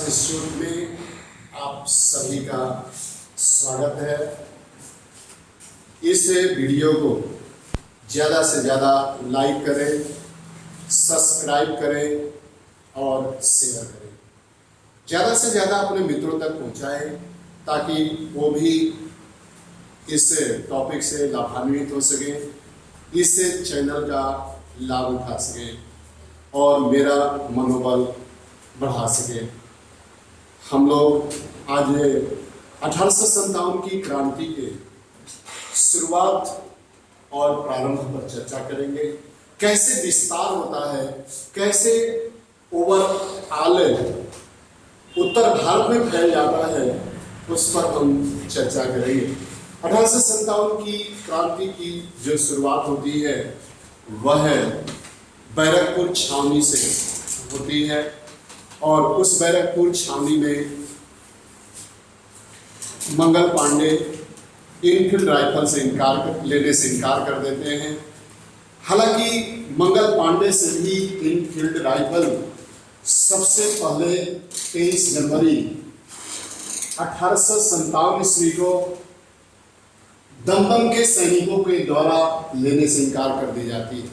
Institute में आप सभी का स्वागत है। इस वीडियो को ज़्यादा से ज़्यादा लाइक करें, सब्सक्राइब करें और शेयर करें। ज़्यादा से ज़्यादा अपने मित्रों तक पहुंचाएं ताकि वो भी इस टॉपिक से लाभान्वित हो सकें, इस चैनल का लाभ उठा सकें और मेरा मनोबल बढ़ा सके। हम लोग आज 1857 की क्रांति के शुरुआत और प्रारंभ पर चर्चा करेंगे। कैसे विस्तार होता है, कैसे ओवरऑल उत्तर भारत में फैल जाता है, उस पर हम चर्चा करेंगे। 1857 की क्रांति की जो शुरुआत होती है वह बैरकपुर छावनी से होती है और उस बैरकपुर छावनी में मंगल पांडे इनफील्ड राइफल से लेने से इनकार कर देते हैं। हालांकि मंगल पांडे से भी इनफील्ड राइफल सबसे पहले 23 जनवरी 1857 ईस्वी को दमदम के सैनिकों के द्वारा लेने से इनकार कर दी जाती है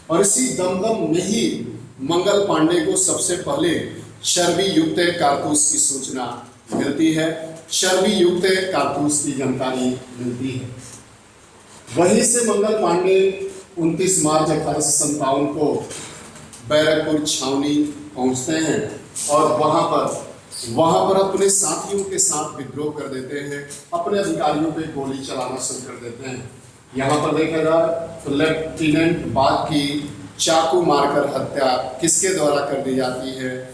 और इसी दमदम में ही मंगल पांडे को सबसे पहले चर्बी युक्त कारतूस की सूचना मिलती है, चर्बी युक्त कारतूस की जानकारी मिलती है। वहीं से मंगल पांडे 29 मार्च 1857 को बैरकपुर छावनी पहुंचते हैं और वहां पर अपने साथियों के साथ विद्रोह कर देते हैं, अपने अधिकारियों पे गोली चलाना शुरू कर देते हैं। यहाँ पर देखा जाए तो लेफ्टिनेंट बाग की चाकू मारकर हत्या किसके द्वारा कर दी जाती है?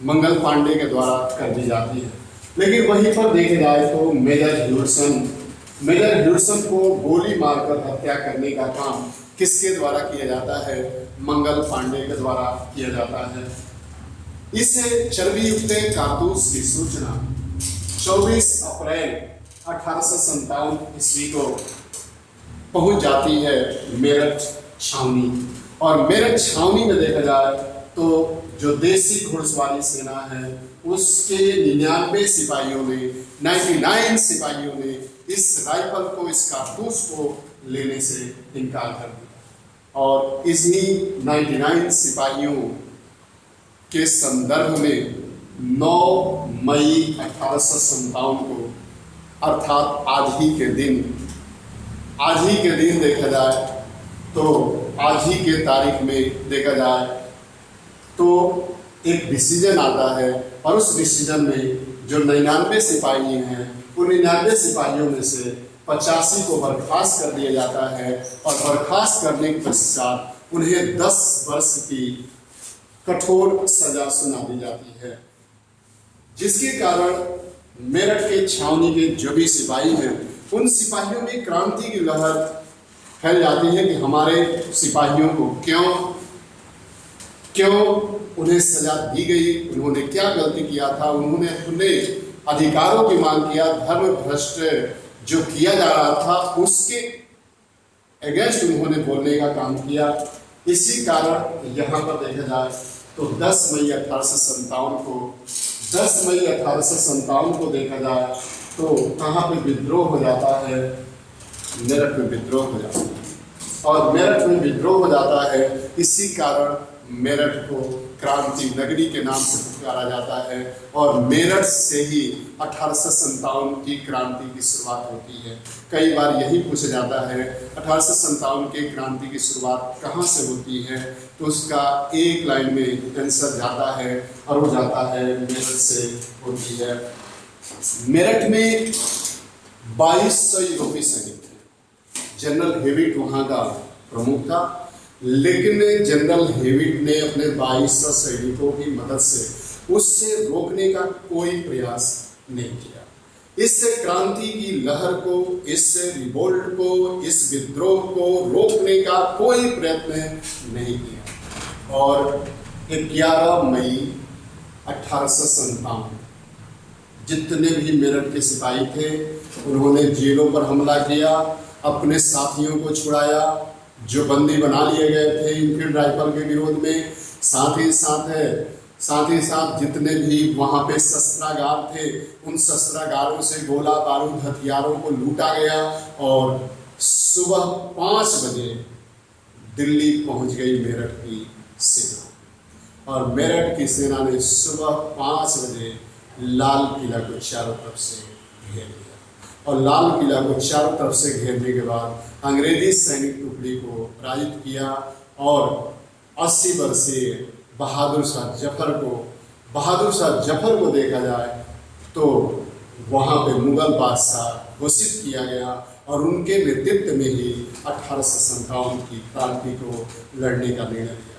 मंगल पांडे के द्वारा कर दी जाती है। लेकिन वहीं पर देखा जाए तो मेजर ह्यूडसन को गोली मारकर हत्या करने का काम किसके द्वारा किया जाता है? मंगल पांडे के द्वारा किया जाता है। इस चर्बी युक्त कारतूस की सूचना 24 अप्रैल 1857 ईस्वी को पहुंच जाती है मेरठ छावनी और मेरठ छावनी में देखा जाए तो जो देसी घुड़सवारी सेना है उसके 99 सिपाहियों ने इस राइफल को, इस कारतूस को लेने से इनकार कर दिया और इन्हीं 99 सिपाहियों के संदर्भ में 9 मई 1857 को अर्थात आज ही के दिन देखा जाए तो आज ही के तारीख में देखा जाए तो एक डिसीजन आता है और उस डिसीजन में जो 99 सिपाही हैं उन 99 सिपाहियों में से 85 को बर्खास्त कर दिया जाता है और बर्खास्त करने के पश्चात उन्हें 10 वर्ष की कठोर सजा सुना दी जाती है, जिसके कारण मेरठ के छावनी के जो भी सिपाही हैं उन सिपाहियों में क्रांति की लहर फैल जाती है कि हमारे सिपाहियों को क्यों उन्हें सजा दी गई, उन्होंने क्या गलती किया था, उन्होंने अपने अधिकारों की मांग किया, धर्म भ्रष्ट जो किया जा रहा था उसके अगेंस्ट उन्होंने बोलने का काम किया। इसी कारण यहाँ पर देखा जाए तो 10 मई 1857 को देखा जाए तो कहाँ पे विद्रोह हो जाता है? मेरठ में विद्रोह हो जाता है और मेरठ में विद्रोह हो जाता है। इसी कारण मेरठ को क्रांति नगरी के नाम से पुकारा जाता है और मेरठ से ही 1857 की क्रांति की शुरुआत होती है। कई बार यही पूछा जाता है 1857 के क्रांति की शुरुआत कहाँ से होती है, तो उसका एक लाइन में आंसर जाता है और वो जाता है मेरठ से होती है। मेरठ में 2200 यूरोपीय सैनिक थे। जनरल हेविट वहाँ का प्रमुख था, लेकिन जनरल हेविट ने अपने 2200 सैनिकों की मदद से उससे रोकने का कोई प्रयास नहीं किया। इस क्रांति की लहर को, इस रिवोल्ट को, इस विद्रोह को रोकने का कोई प्रयत्न नहीं किया और 11 मई 1857 जितने भी मेरठ के सिपाही थे उन्होंने जेलों पर हमला किया, अपने साथियों को छुड़ाया जो बंदी बना लिए गए थे इनफील्ड राइफल के विरोध में। साथ ही साथ साथ ही साथ जितने भी वहां पे शस्त्रागार थे, उन शस्त्रागारों से गोला बारूद हथियारों को लूटा गया और सुबह 5 बजे दिल्ली पहुंच गई मेरठ की सेना। और मेरठ की सेना ने सुबह 5 बजे लाल किला को चारों तरफ से घेर लिया और लाल किला को चारों तरफ से घेरने के बाद अंग्रेजी सैनिक टुकड़ी को पराजित किया और 80 वर्षीय बहादुर शाह जफर को देखा जाए तो वहाँ पे मुगल बादशाह घोषित किया गया और उनके नेतृत्व में ही 1857 की क्रांति को लड़ने का निर्णय लिया गया।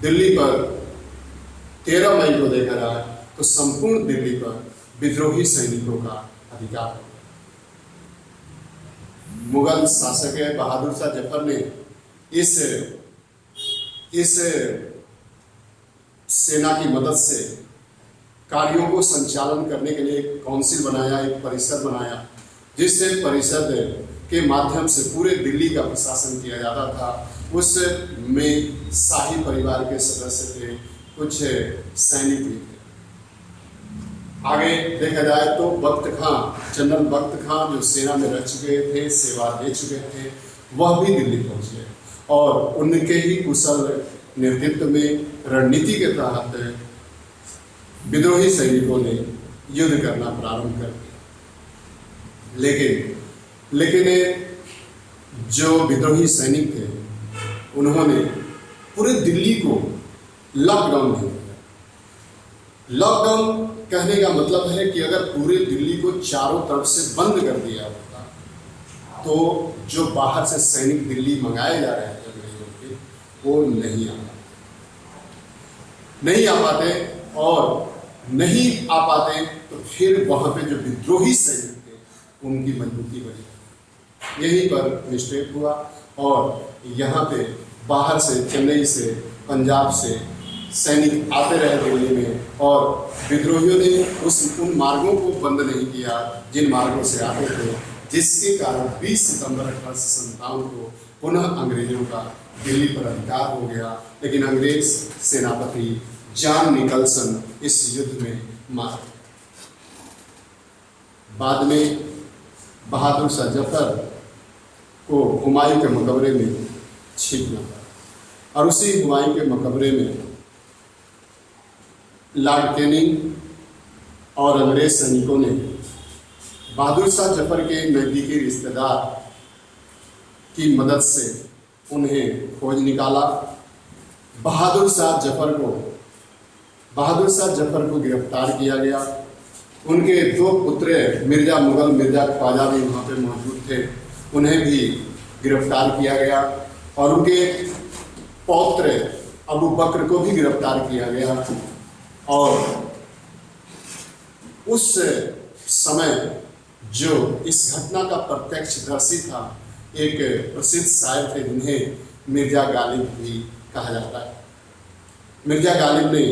दिल्ली पर 13 मई को देखा जाए तो संपूर्ण दिल्ली पर विद्रोही सैनिकों का अधिकार हो गया। मुगल शासक बहादुर शाह जफर ने इस सेना की मदद से कार्यों को संचालन करने के लिए एक काउंसिल बनाया, एक परिषद बनाया, जिससे परिषद के माध्यम से पूरे दिल्ली का प्रशासन किया जाता था। उसमें शाही परिवार के सदस्य थे, कुछ सैनिक भी थे। आगे देखा जाए तो बख्त खां, जनरल बख्त खां जो सेना में रह चुके थे, सेवा दे चुके थे, वह भी दिल्ली पहुंचे और उनके ही कुशल नेतृत्व में रणनीति के तहत विद्रोही सैनिकों ने युद्ध करना प्रारंभ कर दिया। लेकिन जो विद्रोही सैनिक थे उन्होंने पूरे दिल्ली को लॉकडाउन नहीं किया। लॉकडाउन कहने का मतलब है कि अगर पूरे दिल्ली को चारों तरफ से बंद कर दिया होता तो जो बाहर से सैनिक दिल्ली मंगाए जा रहे थे अंग्रेजों के, वो नहीं आ पाते और नहीं आ पाते तो फिर वहाँ पे जो विद्रोही सैनिक थे उनकी मजबूती बढ़ी। यहीं पर मिस्टेक हुआ और यहाँ पे बाहर से, चेन्नई से, पंजाब से सैनिक आते रहे दिल्ली में और विद्रोहियों ने उन मार्गों को बंद नहीं किया जिन मार्गों से आते थे, जिसके कारण 20 सितंबर 1857 को पुनः अंग्रेजों का दिल्ली पर अधिकार हो गया। लेकिन अंग्रेज सेनापति जॉन निकलसन इस युद्ध में मार। बाद में बहादुर शाह जफर को हुमायूं के मकबरे में छिपना पड़ा और उसी हुमायूं के मकबरे में लॉर्ड कैनिंग और अंग्रेज सैनिकों ने बहादुर शाह जफर के नज़दीकी रिश्तेदार की मदद से उन्हें खोज निकाला। बहादुर शाह जफर को गिरफ्तार किया गया। उनके 2 पुत्र मिर्जा मुगल, मिर्जा ख्वाजा भी वहाँ पे मौजूद थे, उन्हें भी गिरफ्तार किया गया और उनके पौत्र अबू बकर को भी गिरफ्तार किया गया। और उस समय जो इस घटना का प्रत्यक्षदर्शी था, एक प्रसिद्ध शायर थे जिन्हें मिर्जा गालिब भी कहा जाता है। मिर्जा गालिब ने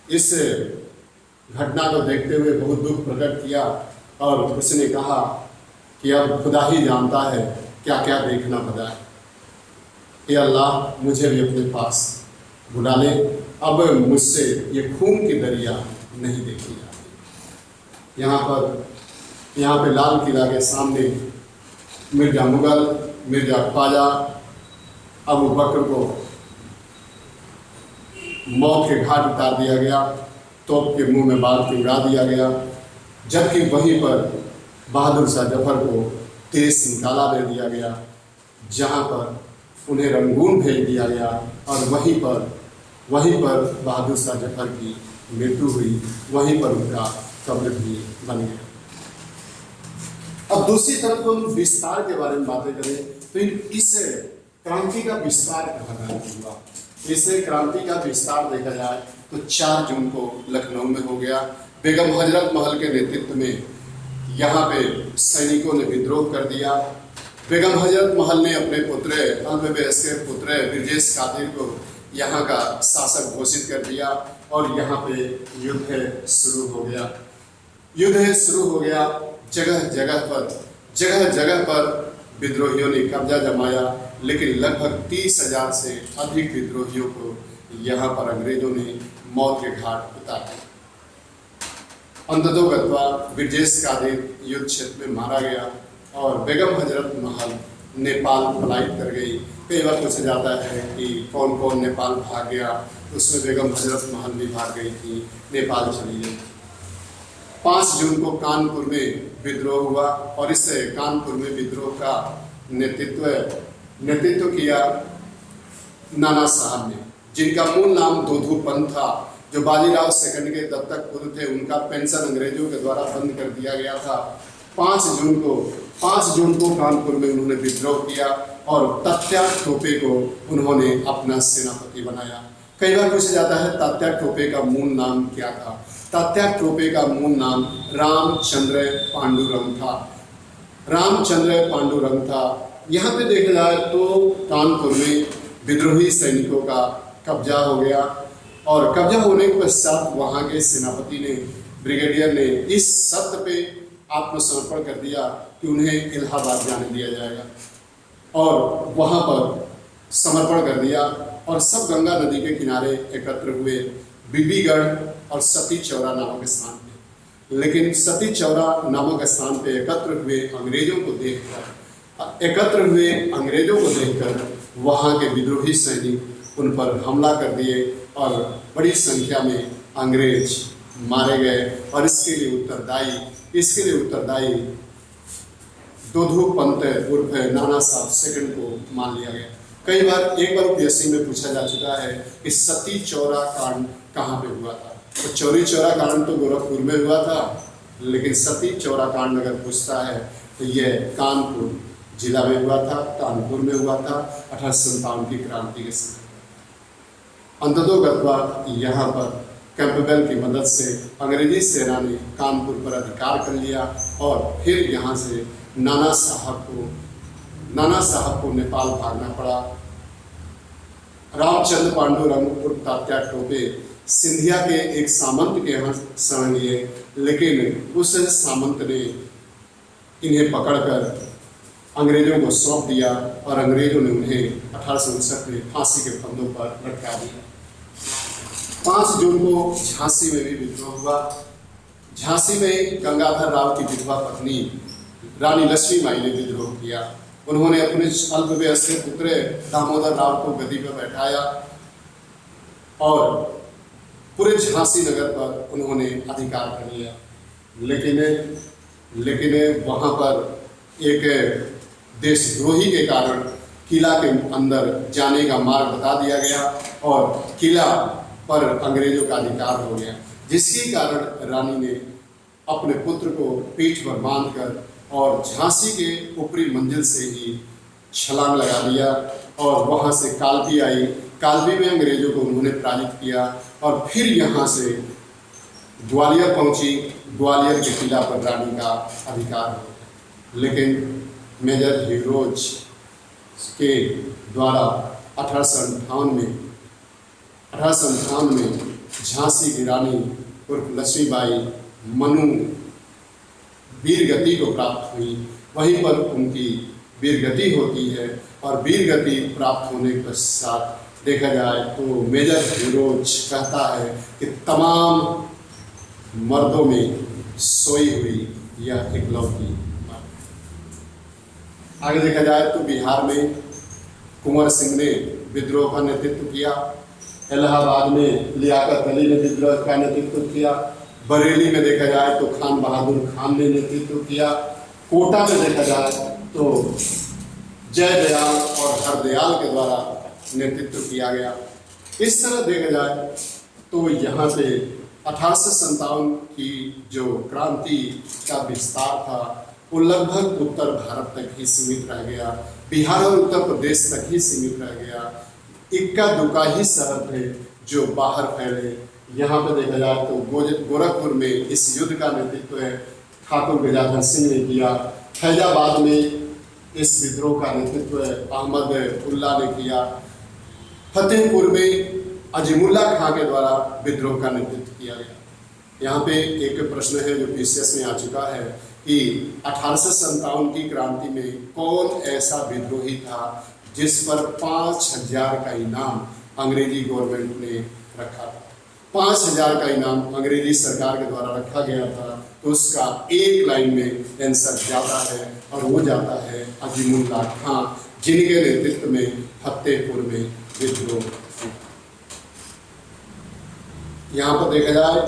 इस घटना को देखते हुए बहुत दुख प्रकट किया और उसने कहा कि अब खुदा ही जानता है क्या क्या देखना पड़ा है। हे अल्लाह, मुझे भी अपने पास बुला ले, अब मुझसे ये खून की दरिया नहीं देखी जाती। यहाँ पे लाल किला के सामने मिर्जा मुगल, मिर्जा ख्वाजा, अबू बकर को मौत के घाट उतार दिया गया, तोप के मुंह में बाल पिघला दिया गया, जबकि वहीं पर बहादुर शाह जफर को देश निकाला दे दिया गया, जहाँ पर उन्हें रंगून भेज दिया गया और वहीं पर बहादुर शाह जफर की मृत्यु हुई, वहीं पर उनका कब्र भी बन गया। अब दूसरी तरफ हम विस्तार के बारे में बातें करें तो इस क्रांति का विस्तार कहाँ हुआ। इस क्रांति का विस्तार देखा जाए तो 4 जून को लखनऊ में हो गया। बेगम हजरत महल के नेतृत्व में यहाँ पे सैनिकों ने विद्रोह कर दिया। बेगम हजरत महल ने अपने पुत्र, अल्पवयस्क के पुत्र ब्रजेश कादिर को यहाँ का शासक घोषित कर दिया और यहाँ पे युद्ध शुरू हो गया। जगह जगह पर विद्रोहियों ने कब्जा जमाया, लेकिन लगभग 30,000 से अधिक विद्रोहियों को यहाँ पर अंग्रेजों ने मौत के घाट उतार दिया। अंततः गत्वा ब्रिजेश कादिर युद्ध क्षेत्र में मारा गया और बेगम हजरत महल नेपाल पलायन कर गई। कई बार पूछा जाता है कि कौन कौन नेपाल भाग गया, उसमें बेगम हजरत महल भी भाग गई थी, नेपाल चली गई। 5 जून को कानपुर में विद्रोह हुआ और इस कानपुर में विद्रोह का नेतृत्व किया नाना साहब ने, जिनका मूल नाम दोधू पंत था, जो बाजीराव सेकंड के दत्तक पुत्र थे। उनका पेंशन अंग्रेजों के द्वारा बंद कर दिया गया था। 5 जून को कानपुर में उन्होंने विद्रोह किया और तात्या टोपे को उन्होंने अपना सेनापति बनाया। कई बार पूछा जाता है तात्या टोपे का मूल नाम क्या था। तात्या टोपे का मूल नाम रामचंद्र पांडुरंग था। रामचंद्र पांडुरंग था। यहाँ पे देखा जाए तो कानपुर में विद्रोही सैनिकों का कब्जा हो गया और कब्जा होने के पश्चात वहाँ के सेनापति ने, ब्रिगेडियर ने इस शर्त पे आत्मसमर्पण कर दिया कि उन्हें इलाहाबाद जाने दिया जाएगा और वहाँ पर समर्पण कर दिया और सब गंगा नदी के किनारे एकत्र हुए बीबीगढ़ और सती चौरा नामक स्थान पे। लेकिन सती चौरा नामक स्थान पे एकत्र हुए अंग्रेजों को देखकर वहाँ के विद्रोही सैनिक उन पर हमला कर दिए और बड़ी संख्या में अंग्रेज मारे गए और इसके लिए उत्तरदायी दोधू पंत उर्फ नाना साहब सेकंड को मान लिया गया। कई बार एक बार यूपीएससी में पूछा जा चुका है कि सती चौरा कांड कहाँ पे हुआ था। तो चौरी चौरा कांड तो गोरखपुर में हुआ था, लेकिन सती चौरा कांड अगर पूछता है तो यह कानपुर जिला में हुआ था, कानपुर में हुआ था 1857 की क्रांति के समय। अंततः गत्वा यहाँ पर कैंपबेल की मदद से अंग्रेजी सेना ने कानपुर पर अधिकार कर लिया और फिर यहाँ से नाना साहब को नेपाल भागना पड़ा। रामचंद्र पांडुरंग उर्फ तात्या टोपे सिंधिया के एक सामंत के यहाँ शरण लिए, लेकिन उस सामंत ने इन्हें पकड़कर अंग्रेजों को सौंप दिया और अंग्रेजों ने उन्हें 1859 में फांसी के फंदों पर लटका दिया। 5 जून को झांसी में भी विद्रोह हुआ। झांसी में गंगाधर राव की विधवा पत्नी रानी लक्ष्मी बाई ने विद्रोह किया। उन्होंने अपने अल्पवयस्क पुत्र दामोदर राव को गद्दी पर बैठाया और पूरे झांसी नगर पर उन्होंने अधिकार कर लिया। लेकिन वहाँ पर एक देशद्रोही के कारण किला के अंदर जाने का मार्ग बता दिया गया और किला पर अंग्रेजों का अधिकार हो गया, जिसके कारण रानी ने अपने पुत्र को पीठ पर बांधकर और झांसी के ऊपरी मंजिल से ही छलांग लगा दिया और वहाँ से कालपी आई। कालपी में अंग्रेजों को उन्होंने पराजित किया और फिर यहाँ से ग्वालियर पहुँची। ग्वालियर के किला पर रानी का अधिकार हो गया, लेकिन मेजर हीरोज के द्वारा 1858 में झांसी की रानी उर्फ लक्ष्मीबाई मनु वीरगति को प्राप्त हुई। वहीं पर उनकी वीरगति होती है और वीरगति प्राप्त होने के पश्चात देखा जाए तो मेजर हीरोज कहता है कि तमाम मर्दों में सोई हुई यह इकलौती। आगे देखा जाए तो बिहार में कुंवर सिंह ने विद्रोह का नेतृत्व किया। इलाहाबाद में लियाकत अली ने विद्रोह का नेतृत्व किया। बरेली में देखा जाए तो खान बहादुर खान ने नेतृत्व किया। कोटा में देखा जाए तो जय दयाल और हरदयाल के द्वारा नेतृत्व किया गया। इस तरह देखा जाए तो यहाँ पे 1857 की जो क्रांति का विस्तार था वो लगभग उत्तर भारत तक ही सीमित रह गया, बिहार और उत्तर प्रदेश तक ही सीमित रह गया। इक्का दुक्का ही शहर थे जो बाहर फैले। यहाँ पे देखा जाए तो गोरखपुर में इस युद्ध का नेतृत्व ठाकुर गजाधर सिंह ने किया। फैजाबाद में इस विद्रोह का नेतृत्व अहमद उल्ला ने किया। फतेहपुर में अजीमुल्ला खां के द्वारा विद्रोह का नेतृत्व किया गया। यहाँ पे एक प्रश्न है जो पीसीएस में आ चुका है कि 1857 की क्रांति में कौन ऐसा विद्रोही था जिस पर 5000 का इनाम अंग्रेजी गवर्नमेंट ने रखा था। 5,000 का इनाम अंग्रेजी सरकार के द्वारा रखा गया था। तो उसका एक लाइन में आंसर जाता है और वो जाता है अजीमुल्लाह खां, जिनके नेतृत्व में फतेहपुर में विद्रोह। यहाँ पर देखा जाए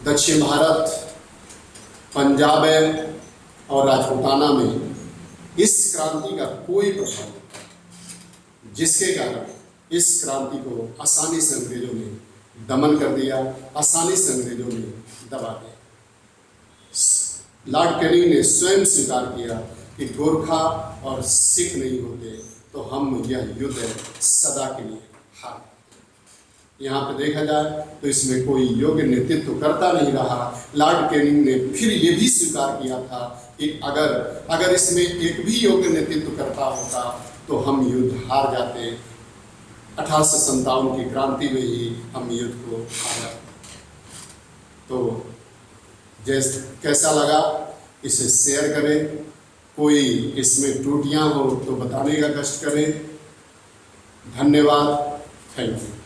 दक्षिण भारत, पंजाब और राजपूताना में इस क्रांति का कोई प्रभाव नहीं, जिसके कारण इस क्रांति को आसानी से अंग्रेजों ने दमन कर दिया, आसानी से अंग्रेजों ने दबा दिया। लॉर्ड कैनिंग ने स्वयं स्वीकार किया कि गोरखा और सिख नहीं होते तो हम यह युद्ध सदा के लिए हार। यहाँ पे देखा जाए तो इसमें कोई योग्य नेतृत्व करता नहीं रहा। लॉर्ड कैनिंग ने फिर ये भी स्वीकार किया था कि अगर इसमें एक भी योग्य नेतृत्व करता होता तो हम युद्ध हार जाते। 1857 की क्रांति में ही हम युद्ध को हारा। तो जैसे कैसा लगा इसे शेयर करें, कोई इसमें त्रुटियां हो तो बताने का कष्ट करें। धन्यवाद, थैंक यू।